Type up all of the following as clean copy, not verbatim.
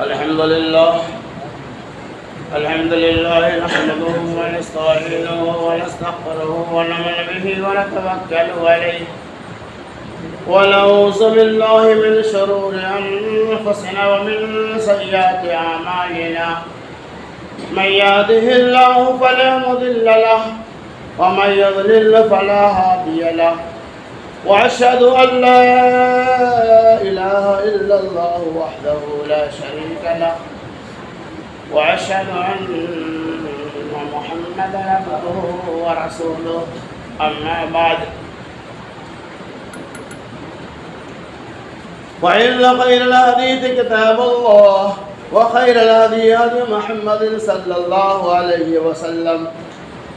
الحمد لله نحمده ونستعينه ونستغفره ونؤمن به ونتوكل عليه ونعوذ بالله من شرور أنفسنا ومن سيئات أعمالنا من يهده الله فلا مضل له ومن يضلل فلا هادي له وأشهد أن لا إله إلا الله وحده لا شريك له وأشهد أن محمدا عبده ورسوله أما بعد وإن خير الحديث كتاب الله وخير الهدي هدي محمد صلى الله عليه وسلم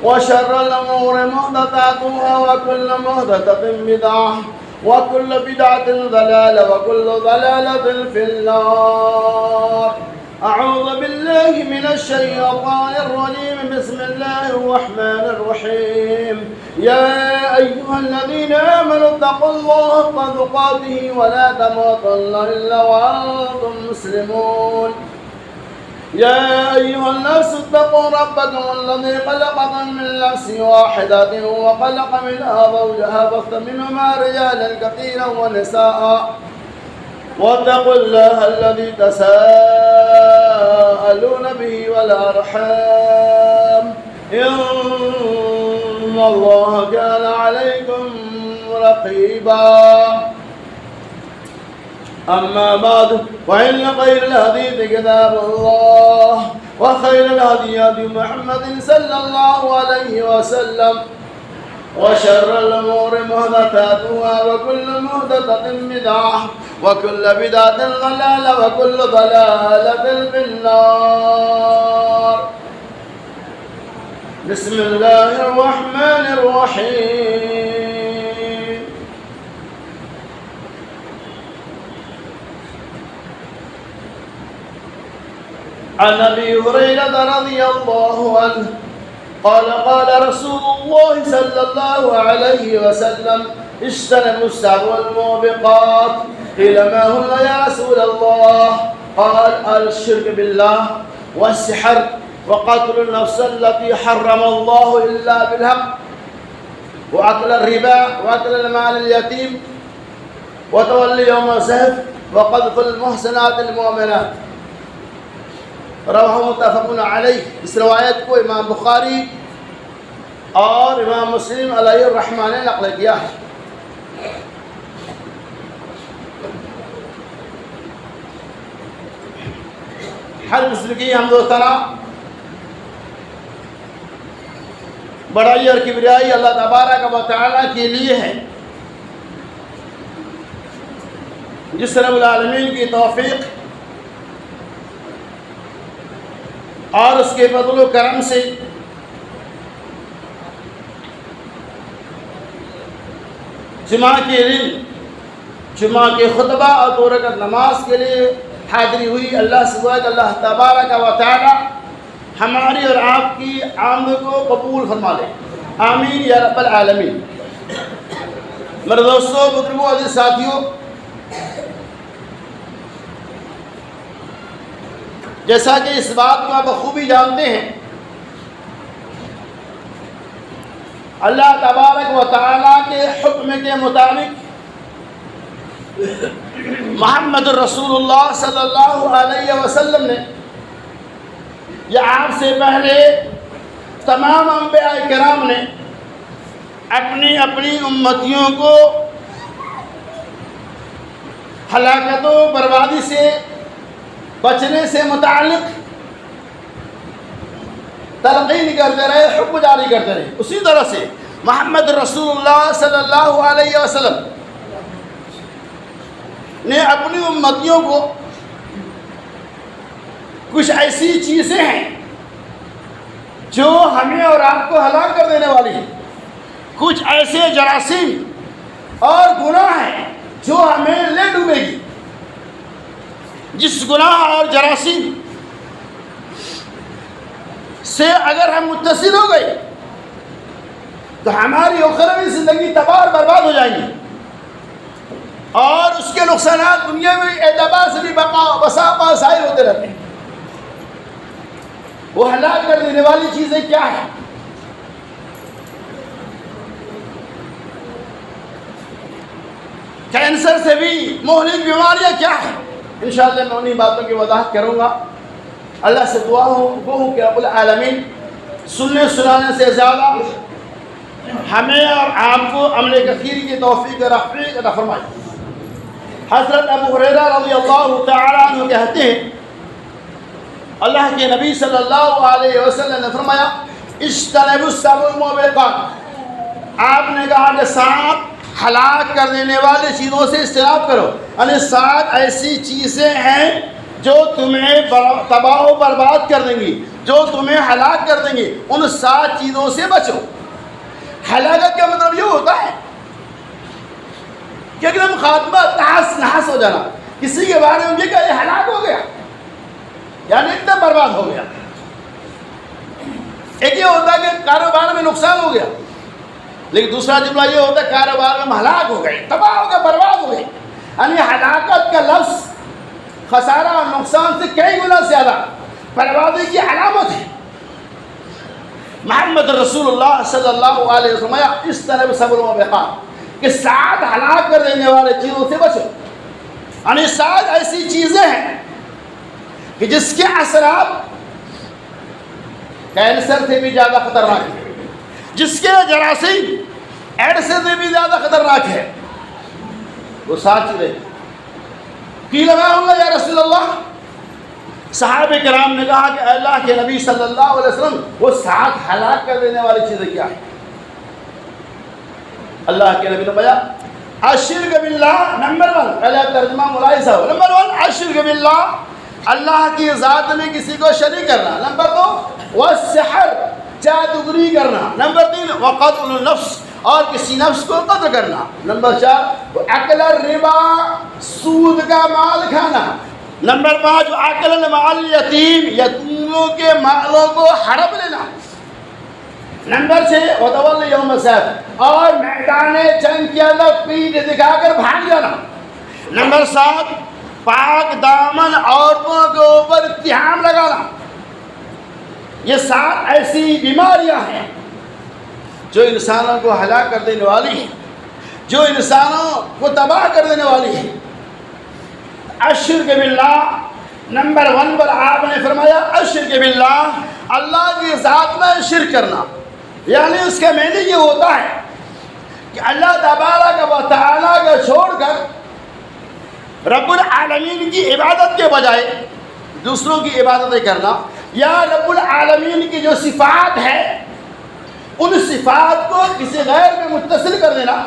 وشر الأمور محدثاتها وكل محدثة بدعة وكل بدعة ضلالة وكل ضلالة في النار. أعوذ بالله من الشيطان الرجيم. بسم الله الرحمن الرحيم. يا أيها الذين آمنوا اتقوا الله حق تقاته ولا تموتن إلا وأنتم مسلمون. يا أيها الناس اتقوا ربكم الذي خلقكم من نفس واحدة وخلق منها زوجها وبث منهما رجالا كثيرا ونساء واتقوا الله الذي تساءلون به والأرحام إن الله كان عليكم رقيبا. أما بعد وإن خير الحديث كتاب الله وخير الهدي هدي محمد صلى الله عليه وسلم وشر الأمور محدثاتها وكل محدثة بدعة وكل بدعة ضلالة وكل ضلالة في النار. بسم الله الرحمن الرحيم. عن أبي هريرة رضي الله عنه قال قال رسول الله صلى الله عليه وسلم اجتنبوا السبع والموبقات. قيل ما هن يا رسول الله؟ قال الشرك بالله والسحر وقتل النفس التي حرم الله إلا بالحق وأكل الربا وأكل المال اليتيم وتولي يوم الزحف وقذف المحسنات المؤمنات. رواہ متفق علیہ. اس روایت کو امام بخاری اور امام مسلم علیہ الرحمٰن نے نقل کیا ہے. ہر مسلم کی حمد و ثنا بڑائی اور کبریائی اللہ تبارک و تعالیٰ کے لیے ہے جس رب العالمین کی توفیق اور اس کے فضل و کرم سے جمعہ کے دن جمعہ کے خطبہ اور دو رکعت نماز کے لیے حاضری ہوئی. اللہ سے دعا کہ اللہ تبارک و تعالی ہماری اور آپ کی آمد کو قبول فرما لے. آمین یا رب العالمین. میرے دوستوں، بزرگوں، عزیز ساتھیوں، جیسا کہ اس بات کو آپ بخوبی جانتے ہیں، اللہ تبارک و تعالیٰ کے حکم کے مطابق محمد رسول اللہ صلی اللہ علیہ وسلم نے یا آپ سے پہلے تمام انبیاء کرام نے اپنی اپنی امتیوں کو ہلاکت و بربادی سے بچنے سے متعلق تلقین کرتے رہے، حکم جاری کرتے رہے. اسی طرح سے محمد رسول اللہ صلی اللہ علیہ وسلم نے اپنی امتیوں کو کچھ ایسی چیزیں ہیں جو ہمیں اور آپ کو ہلاک کر دینے والی ہیں، کچھ ایسے جراثیم اور گناہ ہیں جو ہمیں لے ڈوبے گی. جس گناہ اور جراثیم سے اگر ہم متصل ہو گئے تو ہماری اخروی زندگی تباہ برباد ہو جائیں گی. اور اس کے نقصانات دنیا میں اعتبار سے بھی بسا ظاہر ہوتے رہتے ہیں۔ وہ ہلاک کر دینے والی چیزیں کیا ہیں؟ کینسر سے بھی مہلک بیماریاں کیا ہیں؟ انشاءاللہ میں انہی باتوں کی وضاحت کروں گا۔ اللہ سے دعا ہوں کہ رب العالمین سننے سنانے سے زیادہ ہمیں اور آپ کو عمل کثیر کی توفیق عطا فرمائے۔ حضرت ابو ہریرہ رضی اللہ تعالیٰ عنہ کہتے ہیں اللہ کے نبی صلی اللہ علیہ وسلم نے فرمایا اجتنبوا السبع الموبقات، آپ نے کہا کہ 7 ہلاک کر دینے والے چیزوں سے اجتناب کرو، یعنی 7 ایسی چیزیں ہیں جو تمہیں تباہ و برباد کر دیں گی، جو تمہیں ہلاک کر دیں گی، ان 7 چیزوں سے بچو۔ ہلاکت کا مطلب یہ ہوتا ہے کہ ایک دم خاتمہ تحس نحس ہو جانا، کسی کے بارے میں یہ کہ یہ ہلاک ہو گیا، یعنی ایک دم برباد ہو گیا۔ ایک یہ ہوتا ہے کہ کاروبار میں نقصان ہو گیا، لیکن دوسرا جملہ یہ ہوتا ہے کاروبار میں ہلاک ہو گئے، تباہ ہو گئے، برباد ہو گئے۔ یعنی ہلاکت کا لفظ خسارہ اور نقصان سے کئی گنا زیادہ بربادی کی علامت ہے۔ محمد رسول اللہ صلی اللہ علیہ وسلم اجتنبوا السبع الموبقات کہ 7 ہلاک کر دینے والے چیزوں سے بچو، یعنی 7 ایسی چیزیں ہیں کہ جس کے اثرات کینسر سے بھی زیادہ خطرناک ہے، جس کے جراثیم ایڈس سے بھی زیادہ خطرناک ہے۔ وہ 7 چیزیں کی لگا ہوں گا یا رسول اللہ؟ صحابہ کرام نے کہا کہ اللہ کے نبی صلی اللہ علیہ وسلم وہ 7 ہلاک کر دینے والی چیزیں کیا ہیں؟ اللہ کے نبی نے بتایا الشرک باللہ، نمبر 1، پہلے ترجمہ ملاحظہ ہو، نمبر 1 الشرک باللہ، اللہ کی ذات میں کسی کو شریک کرنا، نمبر 2 والسحر، جادوگری کرنا، نمبر 3 وقتل النفس، اور کسی نفس کو قتل کرنا، نمبر 4 اکل الربا، سود کا مال کھانا، نمبر 5 اکل المال یتیم، یتیموں کے مالوں کو ہڑپ لینا، نمبر 6 وتول یوم السیف، اور میدان جنگ کے اندر پیٹھ دکھا کر بھاگ جانا، نمبر 7 پاک دامن عورتوں کے اوپر اتہام لگانا۔ یہ 7 ایسی بیماریاں ہیں جو انسانوں کو ہلاک کر دینے والی ہیں، جو انسانوں کو تباہ کر دینے والی ہیں۔ الشرک باللہ، نمبر 1 پر آپ نے فرمایا الشرک باللہ، اللہ کی ذات میں شرک کرنا، یعنی اس کا معنی یہ ہوتا ہے کہ اللہ تبارک و تعالیٰ کو چھوڑ کر رب العالمین کی عبادت کے بجائے دوسروں کی عبادتیں کرنا، یا رب العالمین کی جو صفات ہے ان صفات کو کسی غیر میں متصل کر دینا،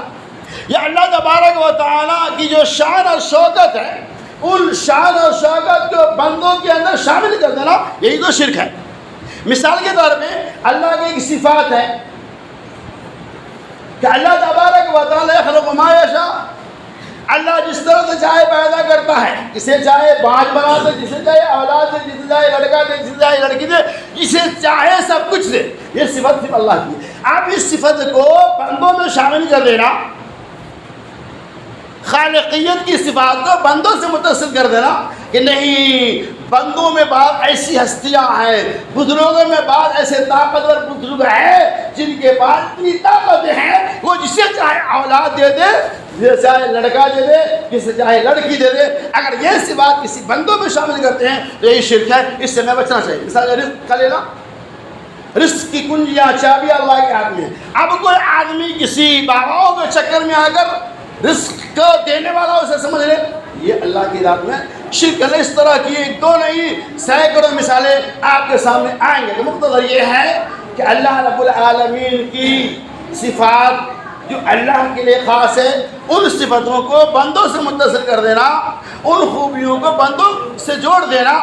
یا اللہ تبارک و تعالیٰ کی جو شان اور شوکت ہے ان شان اور شوکت کو بندوں کے اندر شامل کر دینا، یہی تو شرک ہے۔ مثال کے طور پہ اللہ کی ایک صفات ہے کہ اللہ تبارک و تعالیٰ یخلق ما یشاء، اللہ جس طرح سے چاہے پیدا کرتا ہے، جسے چاہے باج بنا دے، جسے چاہے اولاد دے، جسے چاہے لڑکا دے، جسے چاہے لڑکی دے، جسے چاہے سب کچھ دے، یہ صفت صرف اللہ کی ہے۔ آپ اس صفت کو بندوں میں شامل کر دینا، خالقیت کی صفات کو بندوں سے متصل کر دینا کہ نہیں، بندوں میں بعض ایسی ہستیاں ہیں، بزرگوں میں بعض ایسے طاقتور بزرگ ہیں جن کے پاس اتنی طاقتیں ہیں، وہ جسے چاہے اولاد دے دے، جسے چاہے لڑکا دے دے، جسے چاہے لڑکی دے دے۔ اگر یہ صفات کسی بندوں میں شامل کرتے ہیں تو یہ شرک ہے، اس سے میں بچنا چاہیے۔ مثال رزق کا لینا، رزق کی کنجیاں چابیاں اللہ کے ہاتھ میں۔ اب کوئی آدمی کسی باباؤں کے چکر میں آ کر رزق کو دینے والا اسے سمجھ لے، یہ اللہ کی ذات میں شرک ہے۔ اس طرح کی 1 2 نہیں سینکڑوں مثالیں آپ کے سامنے آئیں گے۔ مقتضی یہ ہے کہ اللہ رب العالمین کی صفات جو اللہ کے لیے خاص ہے ان صفتوں کو بندوں سے متصل کر دینا، ان خوبیوں کو بندوں سے جوڑ دینا،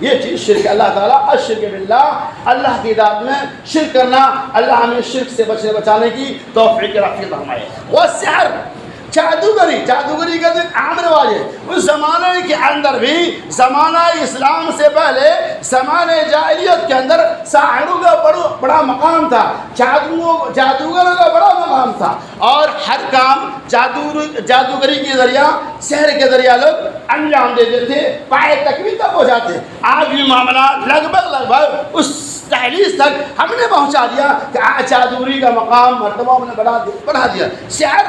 یہ چیز شرک ہے۔ اللہ تعالیٰ الشرک باللہ، اللہ کی ذات میں شرک کرنا، اللہ ہمیں شرک سے بچانے کی توفیق رفیق فرمائے۔ والسحر، جادوگری کا عام رواج ہے. اس زمانے کے اندر بھی زمانہ اسلام سے پہلے زمانے جاہلیت کے اندر ساحروں کا بڑا مقام تھا, جادوگروں کا بڑا مقام تھا, اور ہر کام جادوگری کے ذریعہ سحر کے ذریعہ لوگ انجام دیتے تھے, پائے تک بھی تب ہو جاتے. آج بھی معاملہ لگ بھگ اس تحلیل تک ہم نے پہنچا دیا کہ آج جادوگری کا مقام مرتبہ ہم نے بڑھا دیا. سحر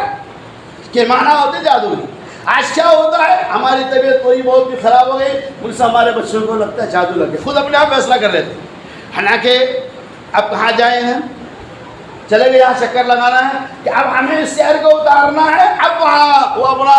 کے معنی ہوتے جادوگری. آج کیا ہوتا ہے, ہماری طبیعت کوئی بہت بھی خراب ہو گئی, ان سے ہمارے بچوں کو لگتا ہے جادو لگ گیا, خود اپنے آپ فیصلہ کر لیتے. حالانکہ اب کہاں جائیں ہیں, چلے گئے یہاں چکر لگانا ہے کہ اب ہمیں اس شہر کو اتارنا ہے, اب وہاں وہ اپنا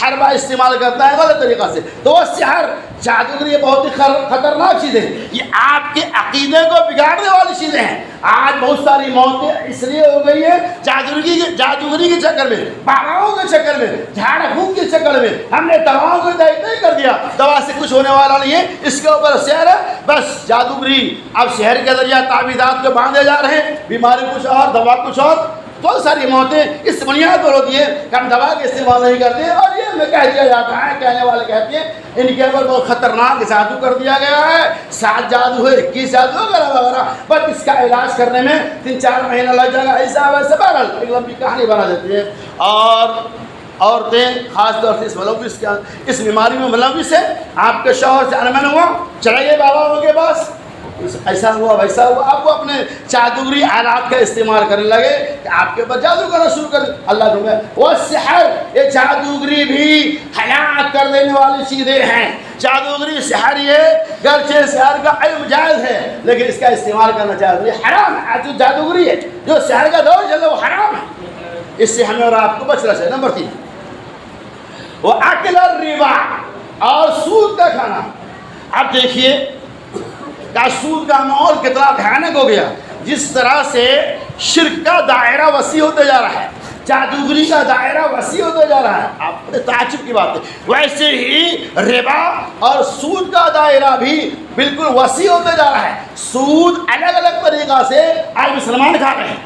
حربہ استعمال کرتا ہے غلط طریقہ سے. تو وہ سحر جادوگری بہت ہی خطرناک چیزیں ہیں, یہ آپ کے عقیدے کو بگاڑنے والی چیزیں ہیں. آج بہت ساری موتیں اس لیے ہو گئی ہیں جادوگری کے چکر میں, باباؤں کے چکر میں, جھاڑ پھونک کے چکر میں. ہم نے دواؤں کو نہیں کر دیا, دوا سے کچھ ہونے والا نہیں ہے, اس کے اوپر سحر ہے بس جادوگری. اب سحر کے ذریعہ تعویذات کو باندھے جا رہے ہیں, بیماری کچھ اور دوا کچھ اور. بہت ساری موتیں اس بنیاد پر ہوتی ہیں کہ ہم دوا کا استعمال نہیں کرتے ہیں, اور یہ میں کہہ دیا جاتا ہے, کہنے والے کہتے ہیں ان کے اوپر بہت خطرناک جادو کر دیا گیا ہے, 7 جادو ہے, 21 جادو وغیرہ وغیرہ, بٹ اس کا علاج کرنے میں 3-4 مہینہ لگ جائے گا, ایسا ویسا بہرحال ایک لمبی کہانی بنا دیتی ہے. اور عورتیں خاص طور سے اس بیماری میں ملوث ہے. آپ کے شوہر سے انمن ہوا, چلے گئے باباؤں کے پاس, ایسا ہوا ویسا ہوا, آپ کو اپنے جادوگری آلات کا استعمال کرنے لگے کہ آپ کے اوپر جادو کرنا شروع کر. اللہ نے وہ سحر, یہ جادوگری بھی ہلاک کر دینے والی چیزیں ہیں. جادوگری سحر یہ گرچہ سحر کا علم جائز ہے لیکن اس کا استعمال کرنا جائز ہے, حرام ہے. جو جادوگری ہے, جو سحر کا دور چل رہا ہے وہ حرام ہے, اس سے ہمیں اور آپ کو بچنا چاہیے. نمبر 3, وہ اکل الربا, اور سود کا کھانا. اب دیکھیے کہ سود کا ماحول کتنا بھیانک ہو گیا. جس طرح سے شرک کا دائرہ وسیع ہوتے جا رہا ہے, جادوگری کا دائرہ وسیع ہوتے جا رہا ہے, آپ بڑے تعجب کی بات ہے, ویسے ہی ربا اور سود کا دائرہ بھی بالکل وسیع ہوتے جا رہا ہے. سود الگ الگ طریقہ سے آج مسلمان کھا رہے ہیں.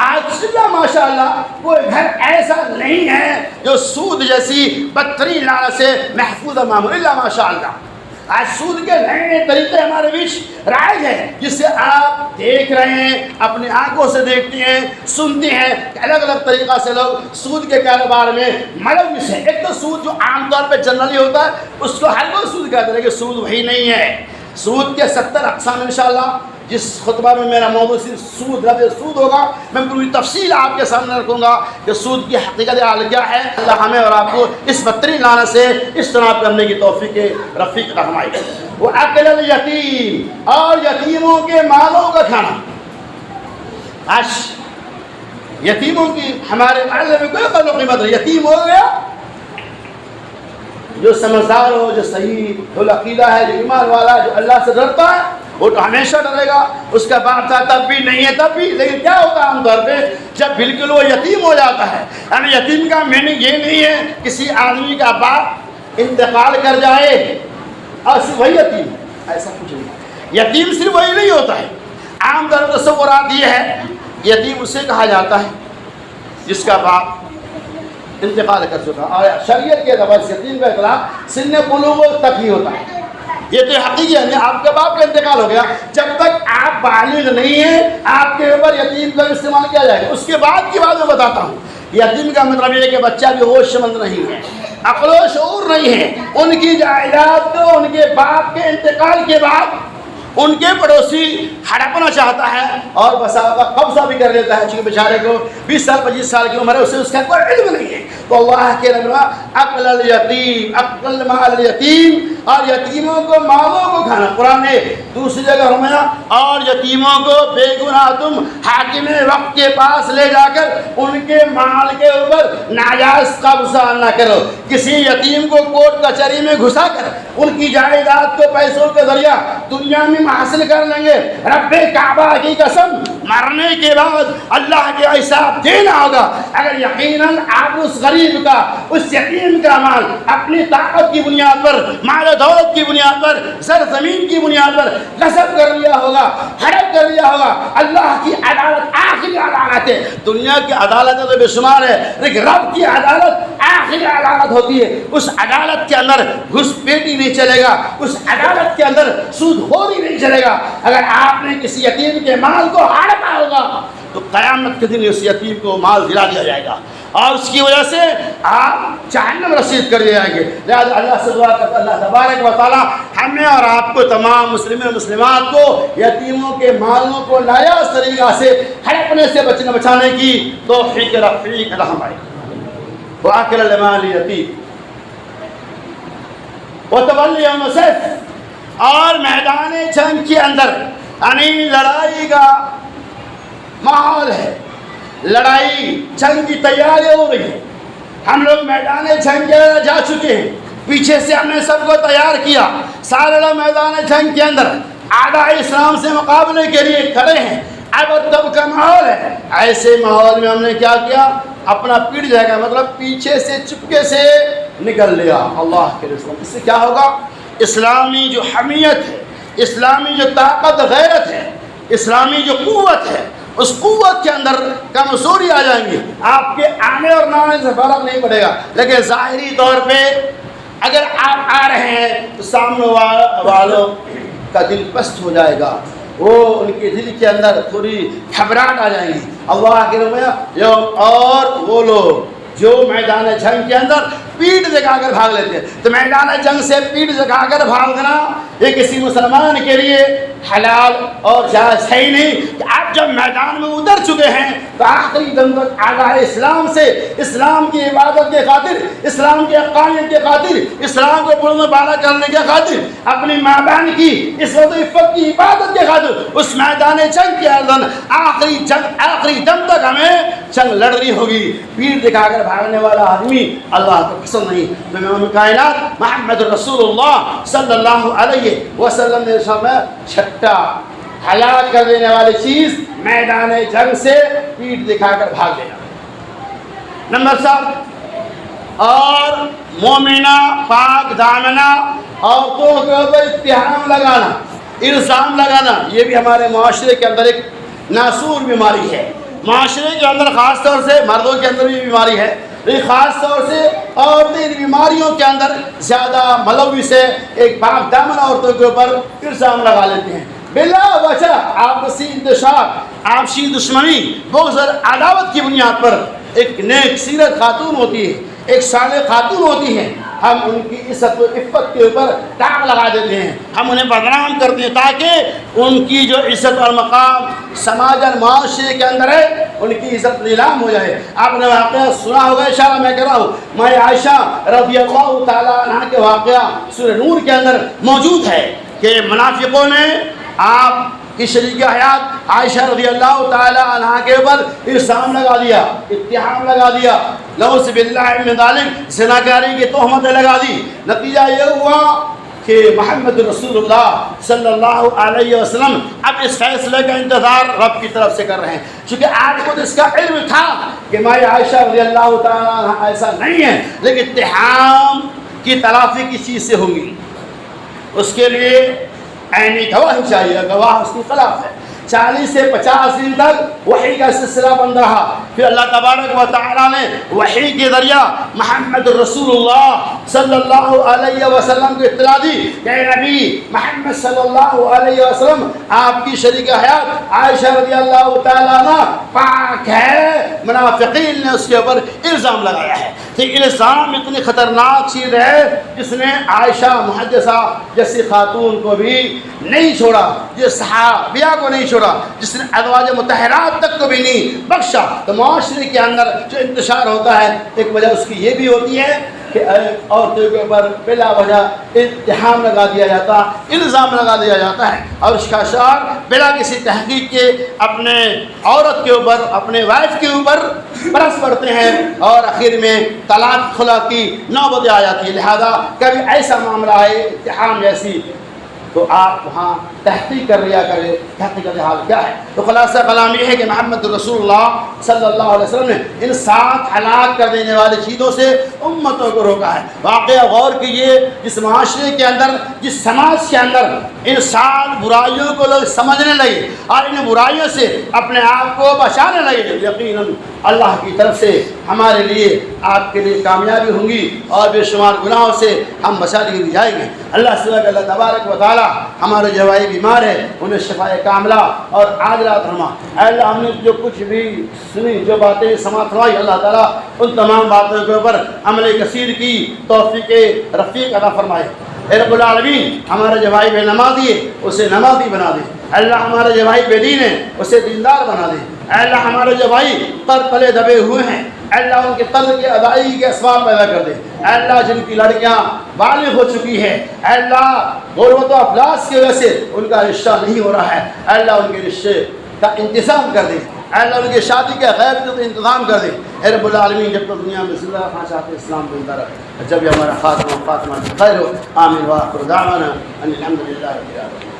آج ماشاء اللہ کوئی گھر ایسا نہیں ہے جو سود جیسی بدترین لعنت سے محفوظ معمول الا ماشاء اللہ. آج سود کے نئے نئے طریقے ہمارے بیچ رائج ہیں, جس سے آپ دیکھ رہے ہیں, اپنی آنکھوں سے دیکھتے ہیں, سنتے ہیں کہ الگ الگ طریقہ سے لوگ سود کے کاروبار میں ملوث ہیں. ایک تو سود جو عام طور پہ جنرلی ہوتا ہے اس کو ہر کوئی سود کہتے ہیں, لیکن سود وہی نہیں ہے. سود کے 70 اقسام انشاءاللہ. جس خطبہ میں میرا موضوع صرف سود ہوگا, میں پوری تفصیل آپ کے سامنے رکھوں گا کہ سود کی حقیقت حال کیا ہے. اللہ ہمیں اور آپ کو اس بدترین لعنت سے اجتناب کرنے کی توفیق رفیق رحمائی. وہ اکل الیتیم, اور یتیموں کے مالوں کا کھانا. یتیموں کی ہمارے معاشرے میں کوئی قدر و قیمت نہیں. یتیم ہو گیا, جو سمجھدار ہو, جو صحیح جو عقیدہ ہے, جو ایمان والا ہے, جو اللہ سے ڈرتا ہے, وہ تو ہمیشہ ڈرے گا. اس کا باپ تھا تب بھی, نہیں ہے تب بھی. لیکن کیا ہوتا ہے عام طور پہ جب بالکل وہ یتیم ہو جاتا ہے, یعنی یتیم کا میننگ یہ نہیں ہے کسی آدمی کا باپ انتقال کر جائے اور صرف وہی یتیم, ایسا کچھ نہیں. یتیم صرف وہی نہیں ہوتا ہے. عام طور پر تصورات یہ ہے یتیم اسے کہا جاتا ہے جس کا باپ انتقال کر چکا, اور شریعت کے اعتبار سے یتیم کا اطلاق سن بلوغ تک ہی ہوتا ہے. یہ تو حقیقی ہے, آپ کے باپ کا انتقال ہو گیا, جب تک آپ بالغ نہیں ہیں آپ کے اوپر یتیم کا استعمال کیا جائے گا. اس کے بعد کی بات میں بتاتا ہوں. یتیم کا مطلب یہ ہے کہ بچہ بھی ہوش مند نہیں ہے, عقل و شعور نہیں ہے. ان کی جائیداد کو ان کے باپ کے انتقال کے بعد ان کے پڑوسی ہڑپنا چاہتا ہے اور بسا کا قبضہ بھی کر لیتا ہے, چونکہ بیچارے کو 20 سال 25 سال کی عمر ہے, اسے اس کا کوئی علم نہیں ہے. تو اللہ کے ربا اکل الیتیم, اکل مال الیتیم, اور یتیموں کو مالوں کو کھانا. قرآن نے دوسری جگہ فرمایا اور یتیموں کو بے گناہ تم حاکم وقت کے پاس لے جا کر ان کے مال کے اوپر ناجائز قبضہ نہ کرو. کسی یتیم کو کورٹ کچہری میں گھسا کر ان کی جائیداد کو پیسوں کے ذریعہ دنیا میں حاصل کر لیں گے. رب کعبہ کی قسم, مرنے کے بعد اللہ کے حساب دینا ہوگا. اگر یقیناً آپ اس غریب کا, اس یتیم کا مال اپنی طاقت کی بنیاد پر, مال و دولت کی بنیاد پر, زمین کی بنیاد پر غصب کر لیا ہوگا, ہڑپ کر لیا ہوگا, اللہ کی عدالت آخری عدالت ہے. دنیا کی عدالتیں تو بے شمار ہے لیکن رب کی عدالت آخری عدالت ہوتی ہے. اس عدالت کے اندر گھسپیٹی نہیں چلے گا, اس عدالت کے اندر سود خوری نہیں چلے گا. اگر آپ نے کسی یتیم کے مال کو ہڑپا ہوگا تو قیامت کے دن اس یتیم کو مال دلا دیا جائے گا اور اس کی وجہ سے آپ جہنم رسید کر دیے جائیں گے. لہٰذا اللہ سے دعا کرتا اللہ تبارک و تعالیٰ ہمیں اور آپ کو تمام مسلم و مسلمات کو یتیموں کے مالوں کو ناجائز طریقہ سے ہڑپنے سے بچانے کی توفیق رفیق رحم آئے. وآکل المال یتیم وتولی یوم السیف, اور میدان جنگ کے اندر یعنی لڑائی کا ماحول ہے, لڑائی جنگ کی تیاری ہو رہی ہے. ہم لوگ میدان جنگ کے اندر جا چکے ہیں, پیچھے سے ہم نے سب کو تیار کیا, سارے لوگ میدان جنگ کے اندر اعداء اسلام سے مقابلے کے لیے کھڑے ہیں. اب تب کا ماحول ہے, ایسے ماحول میں ہم نے کیا کیا, اپنا پیٹ جائے گا مطلب پیچھے سے چپکے سے نکل لیا. اللہ کے رسول, اس سے کیا ہوگا, اسلامی جو حمیت ہے, اسلامی جو طاقت غیرت ہے, اسلامی جو قوت ہے, اس قوت کے اندر کمزوری آ جائیں گی. آپ کے آنے اور نہ آنے سے فرق نہیں پڑے گا, لیکن ظاہری طور پہ اگر آپ آ رہے ہیں تو سامنے والوں کا دل پست ہو جائے گا, وہ ان کے دل کے اندر تھوڑی گھبراہٹ آ جائیں گی. اللہ کے رویہ, اور وہ لوگ جو میدان جنگ کے اندر پیٹ دکھا کر بھاگ لیتے ہیں, تو میدان جنگ سے پیٹ دکھا کر بھاگنا یہ کسی مسلمان کے لیے حلال اور جائز ہے ہی نہیں. کہ آپ جب میدان میں اتر چکے ہیں تو آخری دم تک اعداء اسلام سے اسلام کی عبادت کے خاطر, اسلام کے حقانیت کے خاطر, اسلام کو بلند بالا کرنے کے خاطر, اپنی ماں بہن کی عزت و عفت کی عبادت کے خاطر اس میدان جنگ کے اندر آخری دم تک ہمیں جنگ لڑنی ہوگی. پیٹ دکھا کر بھاگنے والا آدمی اللہ کو پسند نہیں. تو امام کائنات محمد رسول اللہ صلی اللہ علیہ وسلم نے فرمایا, چھٹا ہلاک کر دینے والی چیز میدان جنگ سے پیٹ دکھا کر بھاگ دینا. نمبر 7, اور مومنہ پاک دامنہ عورتوں کے اوپر اتہام لگانا, الزام لگانا, یہ بھی ہمارے معاشرے کے اندر ایک ناسور بیماری ہے. معاشرے کے اندر خاص طور سے مردوں کے اندر بھی بیماری ہے, لیکن خاص طور سے عورتیں ان بیماریوں کے اندر زیادہ ملوث ہے. ایک پاک دامن عورتوں کے اوپر الزام لگا لیتے ہیں بلا وجہ, آپسی انتشار, آپسی دشمنی, بغض اور عداوت کی بنیاد پر. ایک نیک سیرت خاتون ہوتی ہے, ایک صالح خاتون ہوتی ہے, ہم ان کی عزت و عفت کے اوپر داغ لگا دیتے ہیں, ہم انہیں بدنام کرتے ہیں تاکہ ان کی جو عزت اور مقام سماجن معاشرے کے اندر ہے ان کی عزت نیلام ہو جائے. آپ نے واقعہ سنا ہوگا, اشارہ میں کر رہا ہوں, میں عائشہ رضی اللہ تعالیٰ عنہ کے واقعہ سورہ نور کے اندر موجود ہے کہ منافقوں نے آپ کی شریک حیات عائشہ رضی اللہ تعالیٰ عنہ کے اوپر الزام لگا دیا, اتہام لگا دیا, نعوذ باللہ من ذالک, زناکاری کی تہمتیں لگا دی. نتیجہ یہ ہوا کہ محمد رسول اللہ صلی اللہ علیہ وسلم اب اس فیصلے کا انتظار رب کی طرف سے کر رہے ہیں, چونکہ آپ کو اس کا علم تھا کہ میں عائشہ رضی اللہ تعالیٰ عنہ ایسا نہیں ہے, لیکن اتہام کی تلافی کس چیز سے ہوگی, اس کے لیے عینی گواہ چاہیے, گواہ اس کے خلاف ہے. 40 سے 50 دن تک وحی کا سلسلہ بند رہا. پھر اللہ تبارک و تعالیٰ نے وحی کے ذریعہ محمد رسول اللہ صلی اللہ علیہ وسلم کو اطلاع دی کہ اے نبی محمد صلی اللہ علیہ وسلم, آپ کی شریک حیات عائشہ رضی اللہ تعالیٰ عنہ پاک ہے. منافقین نے اس کے اوپر الزام لگایا ہے. تو الزام اتنی خطرناک چیز ہے جس نے عائشہ محدثہ جیسی خاتون کو بھی نہیں چھوڑا, یہ صحابیہ کو نہیں چھوڑا, جس نے ازواج مطہرات تک کو بھی نہیں بخشا. تو معاشرے کے اندر جو انتشار ہوتا ہے ایک وجہ اس کی یہ بھی ہوتی ہے کہ عورتوں کے اوپر بلا وجہ اتہام لگا دیا جاتا, الزام لگا دیا جاتا ہے, اور اس کا شعار بلا کسی تحقیق کے اپنے عورت کے اوپر, اپنے وائف کے اوپر برس پڑتے ہیں, اور آخر میں طلاق خلا کی نوبت آ جاتی ہے. لہذا کبھی ایسا معاملہ ہے اتہام جیسی تو آپ وہاں تحقیق کر لیا کریں حقیقت حال کیا ہے۔ تو خلاصہ کلام یہ ہے کہ محمد رسول اللہ صلی اللہ علیہ وسلم نے ان 7 ہلاک کر دینے والی چیزوں سے امتوں کو روکا ہے۔ واقعہ غور کیجیے، جس معاشرے کے اندر، جس سماج کے اندر ان 7 برائیوں کو لوگ سمجھنے لگے اور ان برائیوں سے اپنے آپ کو بچانے لگے، یقیناً اللہ کی طرف سے ہمارے لیے، آپ کے لیے کامیابی ہوں گی اور بے شمار گناہوں سے ہم بچا لیے جائیں گے۔ اللہ سے اللہ تبارک و تعالی ہمارے جو بھائی بیمار ہے انہیں شفاء کاملہ اور عاجلہ فرما۔ اے اللہ، ہم نے جو کچھ بھی سنی، جو باتیں سماعت فرمائی، اللہ تعالیٰ ان تمام باتوں کے اوپر عمل کثیر کی توفیق رفیق عطا فرمائے۔ اے رب العالمین، ہمارے جو بھائی بے نمازی ہے اسے نمازی بنا دے۔ اے اللہ، ہمارے جو بھائی بے دین ہے اسے دیندار بنا دے۔ اے اللہ، ہمارے جو بھائی قرض تلے دبے ہوئے ہیں، اے اللہ ان کے قرض کی ادائیگی کے اسباب پیدا کر دے۔ اے اللہ، جن کی لڑکیاں بالغ ہو چکی ہیں، اے اللہ غربت و افلاس کی وجہ سے ان کا رشتہ نہیں ہو رہا ہے، اے اللہ ان کے رشتے کا انتظام کر دے۔ اے اللہ ان کی شادی کا غیر کا انتظام کر دے۔ اے رب العالمین، جب تک دنیا میں زندہ رکھنا چاہتے اسلام زندہ رکھے، جب یہ ہمارا خاتمہ خیر ہو۔ آمین وآخر دعوانا ان الحمد للہ رب العالمین۔